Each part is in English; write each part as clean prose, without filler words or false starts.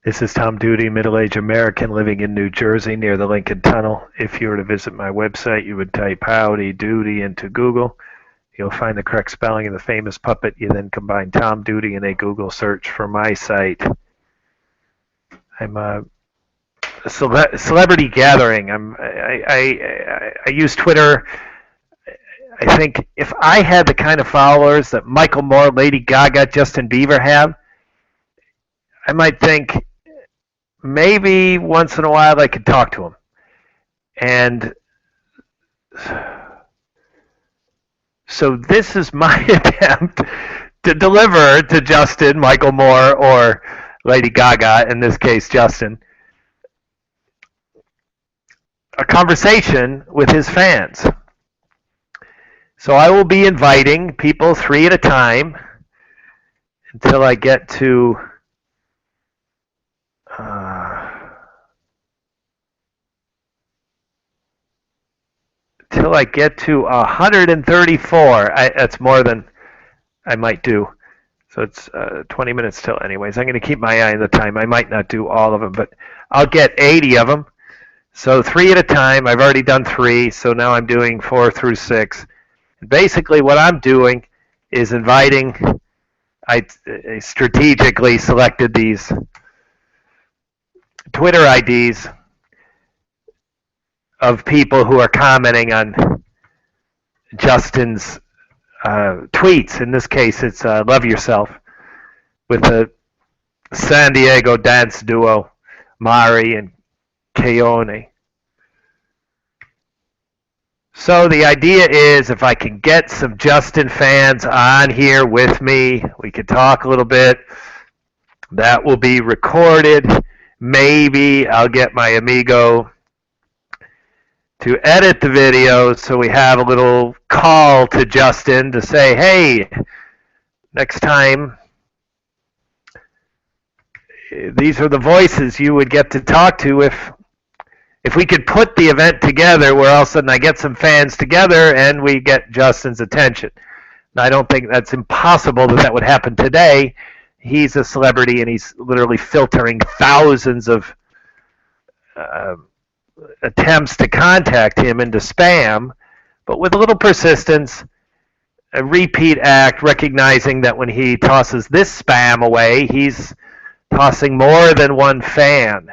This is Tom Duty, middle-aged American living in New Jersey near the Lincoln Tunnel. If you were to visit my website, you would type Howdy Doody into Google. You'll find the correct spelling of the famous puppet. You then combine Tom Duty in a Google search for my site. I'm a celebrity gathering. I use Twitter. I think if I had the kind of followers that Michael Moore, Lady Gaga, Justin Bieber have, I might think maybe once in a while I could talk to him. And so this is my attempt to deliver to Justin, Michael Moore, or Lady Gaga, in this case Justin, a conversation with his fans. So I will be inviting people 3 at a time until I get to until I get to 134. That's more than I might do. So it's 20 minutes till. Anyways, I'm going to keep my eye on the time. I might not do all of them, but I'll get 80 of them. So 3 at a time. I've already done 3, so now I'm doing 4 through 6. Basically, what I'm doing is inviting. I strategically selected these Twitter IDs of people who are commenting on Justin's tweets. In this case, it's Love Yourself with the San Diego dance duo Mari and Keone. So the idea is if I can get some Justin fans on here with me, we could talk a little bit. That will be recorded. Maybe I'll get my amigo to edit the video so we have a little call to Justin to say, hey, next time, these are the voices you would get to talk to if we could put the event together where all of a sudden I get some fans together and we get Justin's attention. Now, I don't think that's impossible that would happen today. He's a celebrity and he's literally filtering thousands of attempts to contact him into spam, but with a little persistence, a repeat act, recognizing that when he tosses this spam away, he's tossing more than one fan.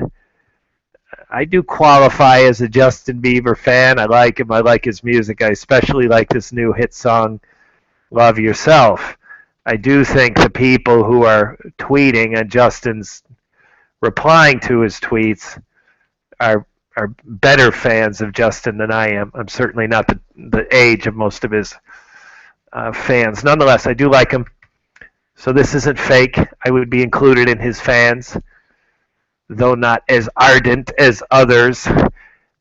I do qualify as a Justin Bieber fan. I like him. I like his music. I especially like this new hit song, Love Yourself. I do think the people who are tweeting and Justin's replying to his tweets are better fans of Justin than I am. I'm certainly not the age of most of his fans. Nonetheless, I do like him. So this isn't fake. I would be included in his fans, though not as ardent as others.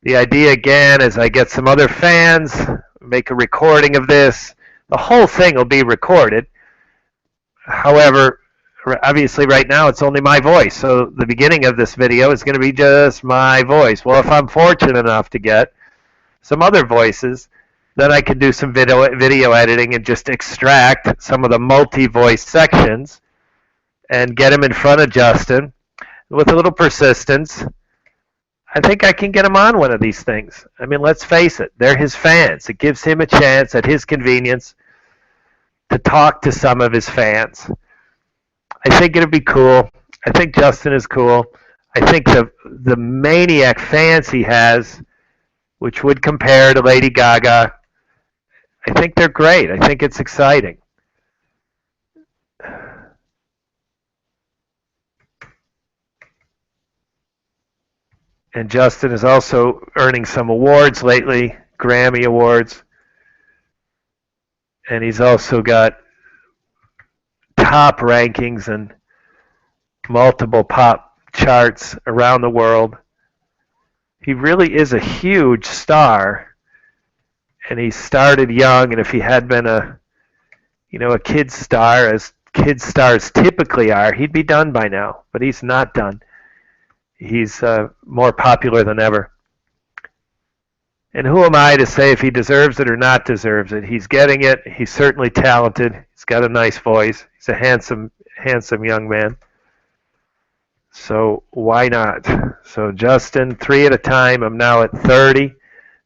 The idea, again, is I get some other fans, make a recording of this. The whole thing will be recorded. However, obviously right now it's only my voice, so the beginning of this video is going to be just my voice. Well, if I'm fortunate enough to get some other voices, then I can do some video editing and just extract some of the multi-voice sections and get them in front of Justin. With a little persistence, I think I can get him on one of these things. I mean, let's face it, they're his fans. It gives him a chance at his convenience to talk to some of his fans. I think it'd be cool. I think Justin is cool. I think the maniac fans he has, which would compare to Lady Gaga, I think they're great. I think it's exciting. And Justin is also earning some awards lately, Grammy Awards. And he's also got top rankings and multiple pop charts around the world. He really is a huge star, and he started young. And if he had been a kid star, as kid stars typically are, he'd be done by now. But he's not done. He's more popular than ever. And who am I to say if he deserves it or not deserves it? He's getting it. He's certainly talented. He's got a nice voice. He's a handsome young man. So why not? So Justin, 3 at a time. I'm now at 30.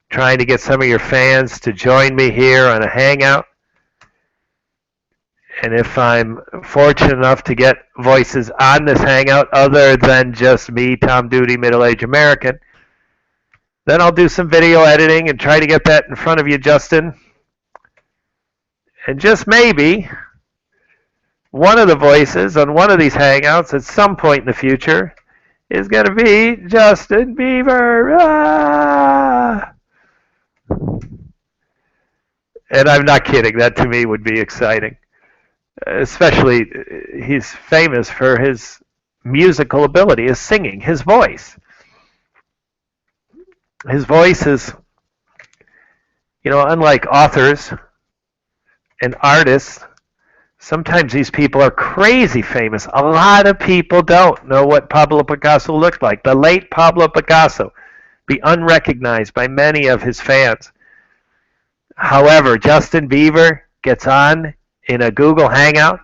Trying to get some of your fans to join me here on a hangout. And if I'm fortunate enough to get voices on this hangout other than just me, Tom Duty, middle-aged American, then I'll do some video editing and try to get that in front of you, Justin. And just maybe one of the voices on one of these hangouts at some point in the future is going to be Justin Bieber. Ah! And I'm not kidding. That to me would be exciting. Especially, he's famous for his musical ability, his singing, his voice. His voice is, unlike authors and artists, sometimes these people are crazy famous. A lot of people don't know what Pablo Picasso looked like. The late Pablo Picasso, be unrecognized by many of his fans. However, Justin Bieber gets on in a Google Hangout,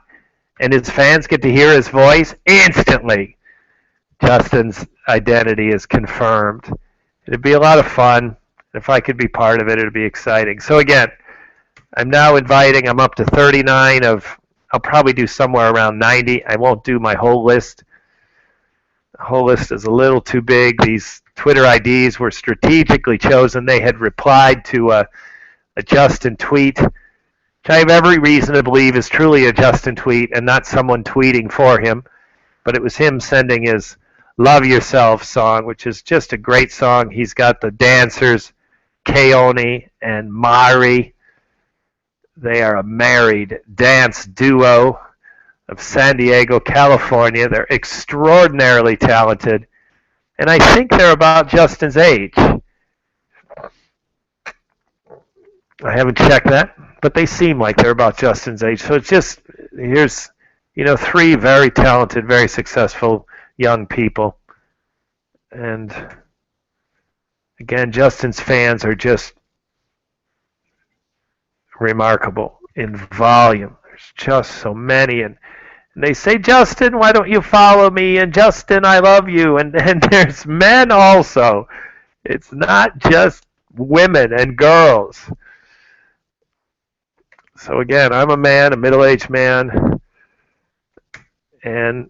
and his fans get to hear his voice instantly. Justin's identity is confirmed. It'd be a lot of fun. If I could be part of it, it'd be exciting. So again, I'm up to 39 I'll probably do somewhere around 90. I won't do my whole list. The whole list is a little too big. These Twitter IDs were strategically chosen. They had replied to a Justin tweet, which I have every reason to believe is truly a Justin tweet and not someone tweeting for him. But it was him sending his Love Yourself song, which is just a great song. He's got the dancers, Keone and Mari. They are a married dance duo of San Diego, California. They're extraordinarily talented, and I think they're about Justin's age. I haven't checked that, but they seem like they're about Justin's age. So it's just, here's, 3 very talented, very successful young people. And again, Justin's fans are just remarkable in volume. There's just so many, and they say, Justin, why don't you follow me? And Justin, I love you. And there's men also. It's not just women and girls. So again, I'm a man, a middle-aged man, and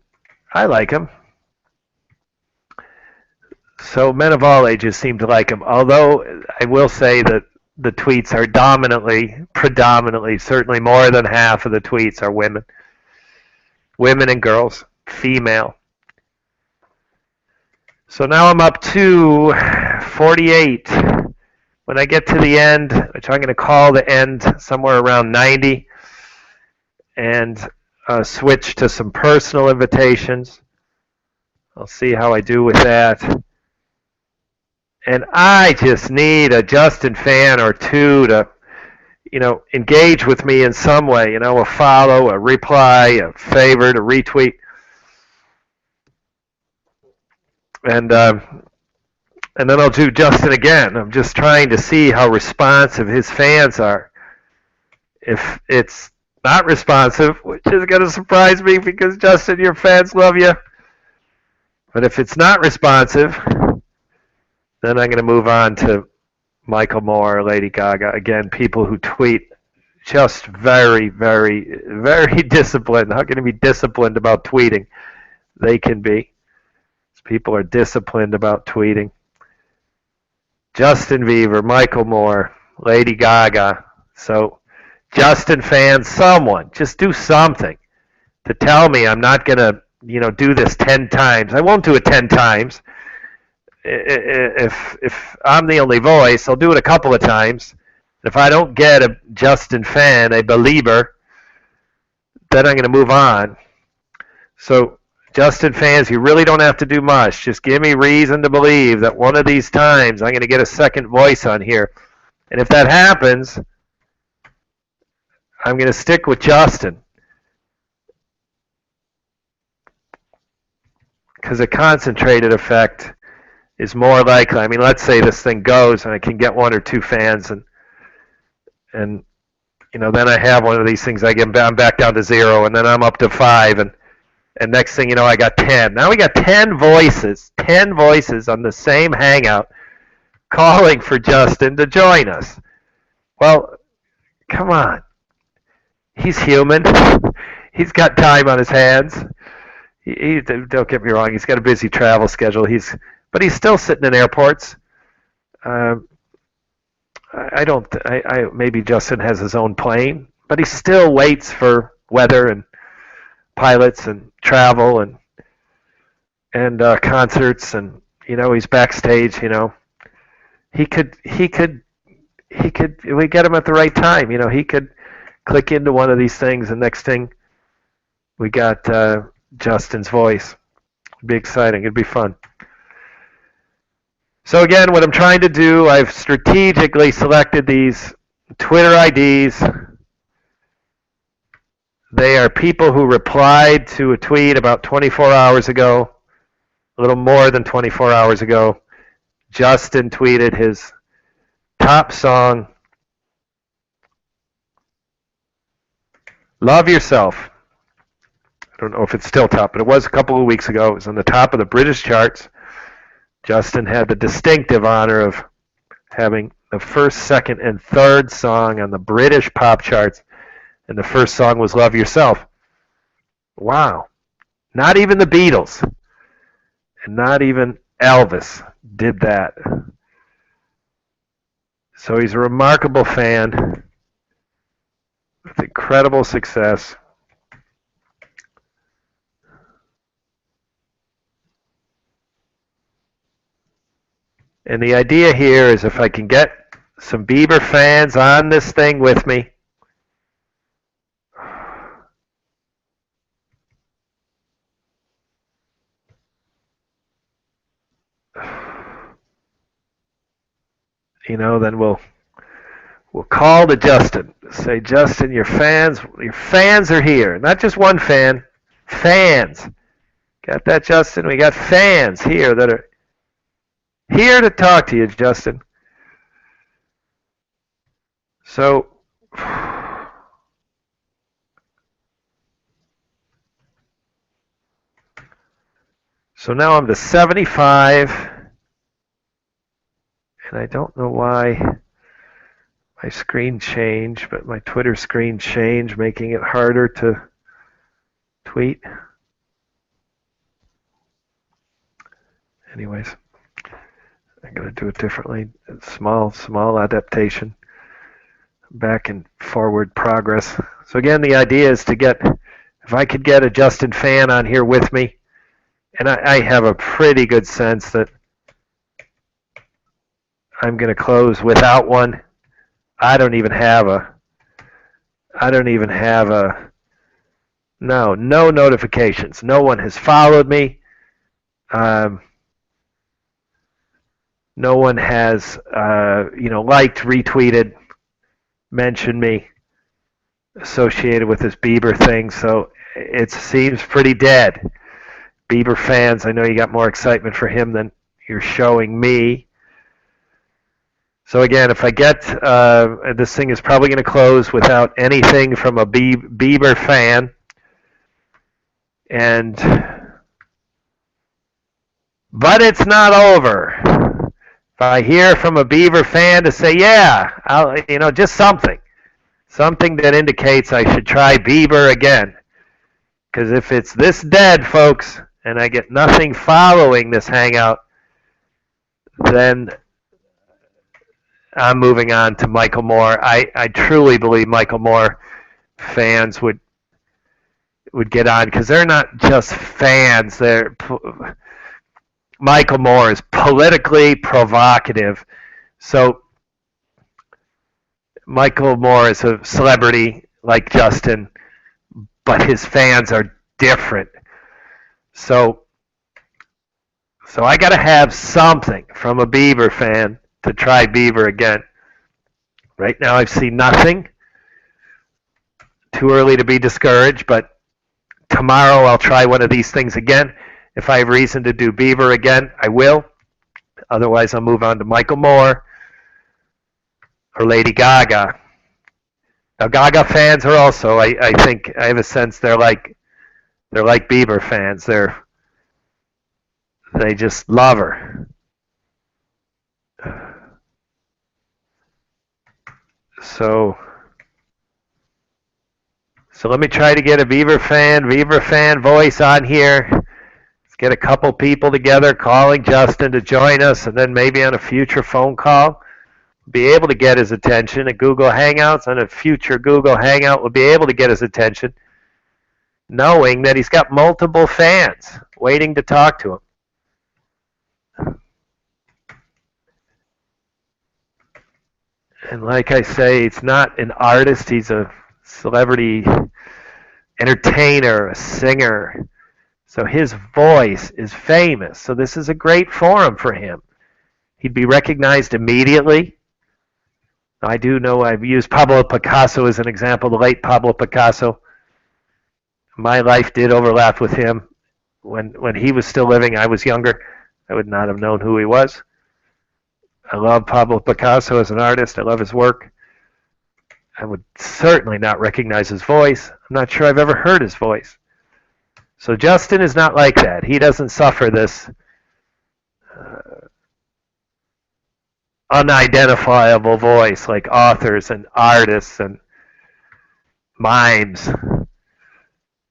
I like him. So men of all ages seem to like him, although I will say that the tweets are predominantly, certainly more than half of the tweets are women. Women and girls, female. So now I'm up to 48. When I get to the end, which I'm going to call the end somewhere around 90, and switch to some personal invitations. I'll see how I do with that. And I just need a Justin fan or two to, engage with me in some way. A follow, a reply, a favorite, a retweet. And then I'll do Justin again. I'm just trying to see how responsive his fans are. If it's not responsive, which is going to surprise me because, Justin, your fans love you. But if it's not responsive, then I'm going to move on to Michael Moore, Lady Gaga. Again, people who tweet just very, very, very disciplined. How can you be disciplined about tweeting? They can be. People are disciplined about tweeting. Justin Bieber, Michael Moore, Lady Gaga. So, Justin fans, someone, just do something to tell me I'm not going to, do this 10 times. I won't do it 10 times. If I'm the only voice, I'll do it a couple of times. If I don't get a Justin fan, a believer, then I'm going to move on. So, Justin fans, you really don't have to do much. Just give me reason to believe that one of these times I'm going to get a second voice on here. And if that happens, I'm going to stick with Justin. Because a concentrated effect is more likely. I mean, let's say this thing goes and I can get 1 or 2 fans, and then I have one of these things. I'm back down to 0, and then I'm up to 5, and And next thing you know, I got 10. Now we got 10 voices on the same hangout calling for Justin to join us. Well, come on. He's human. He's got time on his hands. Don't get me wrong. He's got a busy travel schedule. But he's still sitting in airports. I don't. Maybe Justin has his own plane, but he still waits for weather and pilots and travel and concerts, and he's backstage. He could. We get him at the right time. He could click into one of these things, and next thing we got Justin's voice. It'd be exciting. It'd be fun. So again, what I'm trying to do, I've strategically selected these Twitter IDs. They are people who replied to a tweet about 24 hours ago, a little more than 24 hours ago. Justin tweeted his top song, Love Yourself. I don't know if it's still top, but it was a couple of weeks ago. It was on the top of the British charts. Justin had the distinctive honor of having the first, second, and third song on the British pop charts, and the first song was Love Yourself. Wow. Not even the Beatles and not even Elvis did that. So he's a remarkable fan with incredible success. And the idea here is if I can get some Bieber fans on this thing with me, then we'll call to Justin. Say, Justin, your fans are here. Not just one fan, fans. Got that, Justin? We got fans here that are here to talk to you, Justin. So now I'm to 75, and I don't know why my screen changed, but my Twitter screen changed, making it harder to tweet. Anyways, I'm going to do it differently. Small adaptation. Back and forward progress. So again, the idea is to get, if I could get a Justin fan on here with me, and I have a pretty good sense that I'm going to close without one. I don't even have no notifications. No one has followed me. No one has, liked, retweeted, mentioned me associated with this Bieber thing. So it seems pretty dead. Bieber fans, I know you got more excitement for him than you're showing me. So again, if I get, this thing is probably going to close without anything from a Bieber fan. But it's not over. If I hear from a Bieber fan to say, yeah, just something that indicates I should try Bieber again. Because if it's this dead, folks, and I get nothing following this hangout, then I'm moving on to Michael Moore. I truly believe Michael Moore fans would get on, because they're not just fans. Michael Moore is politically provocative. So Michael Moore is a celebrity like Justin, but his fans are different. So I got to have something from a Bieber fan to try Bieber again. Right now I've seen nothing. Too early to be discouraged, but tomorrow I'll try one of these things again. If I have reason to do Bieber again, I will. Otherwise, I'll move on to Michael Moore or Lady Gaga. Now, Gaga fans are also, I think, I have a sense they're like They're like Bieber fans. They just love her. So let me try to get a Bieber fan voice on here. Let's get a couple people together calling Justin to join us, and then maybe on a future phone call, be able to get his attention. At Google Hangouts, on a future Google Hangout, we'll be able to get his attention, knowing that he's got multiple fans waiting to talk to him. And like I say, he's not an artist. He's a celebrity entertainer, a singer. So his voice is famous. So this is a great forum for him. He'd be recognized immediately. I do know I've used Pablo Picasso as an example, the late Pablo Picasso. My life did overlap with him. When he was still living, I was younger. I would not have known who he was. I love Pablo Picasso as an artist. I love his work. I would certainly not recognize his voice. I'm not sure I've ever heard his voice. So Justin is not like that. He doesn't suffer this unidentifiable voice like authors and artists and mimes,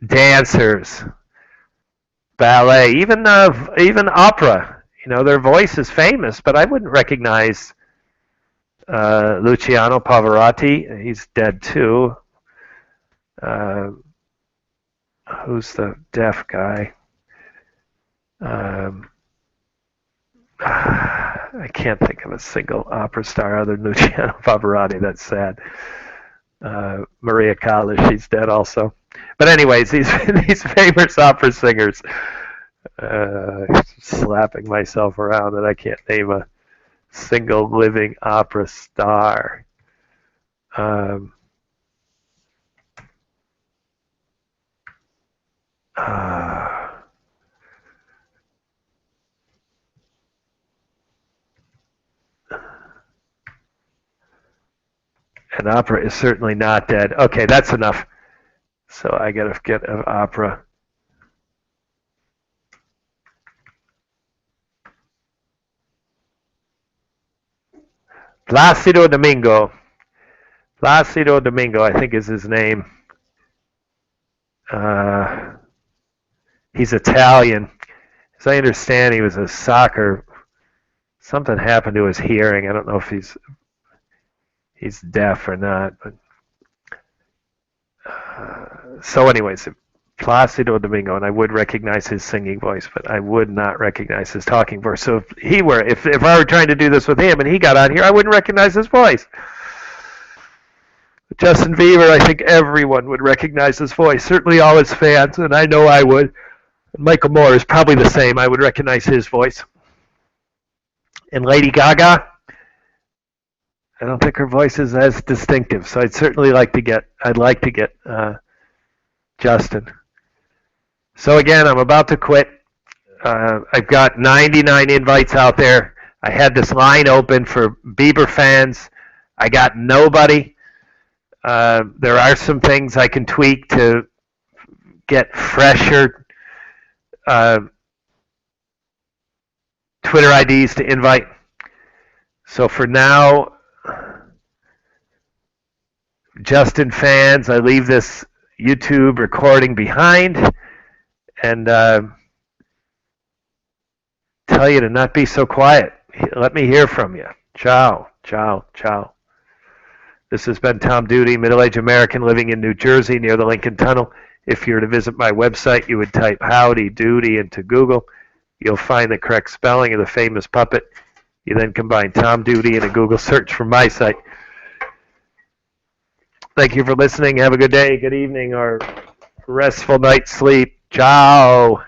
dancers, ballet, even opera. You know, their voice is famous, but I wouldn't recognize Luciano Pavarotti. He's dead too. Who's the deaf guy? I can't think of a single opera star other than Luciano Pavarotti. That's sad. Maria Callas, she's dead also. But anyways, these famous opera singers. Slapping myself around that I can't name a single living opera star. An opera is certainly not dead. Okay, that's enough. So I gotta get an opera. Placido Domingo. Placido Domingo, I think is his name. He's Italian. As I understand, he was a soccer. Something happened to his hearing. I don't know if he's deaf or not. But so, anyways, Placido Domingo, and I would recognize his singing voice, but I would not recognize his talking voice. So if I were trying to do this with him and he got on here, I wouldn't recognize his voice. Justin Bieber, I think everyone would recognize his voice. Certainly all his fans, and I know I would. Michael Moore is probably the same. I would recognize his voice. And Lady Gaga, I don't think her voice is as distinctive. So I'd like to get Justin. So again, I'm about to quit. I've got 99 invites out there. I had this line open for Bieber fans. I got nobody. There are some things I can tweak to get fresher Twitter IDs to invite. So for now, Justin fans, I leave this YouTube recording behind and tell you to not be so quiet. Let me hear from you. Ciao, ciao, ciao. This has been Tom Duty, middle-aged American living in New Jersey near the Lincoln Tunnel. If you were to visit my website, you would type Howdy Doody into Google. You'll find the correct spelling of the famous puppet. You then combine Tom Duty in a Google search for my site. Thank you for listening. Have a good day, good evening, or restful night's sleep. Ciao.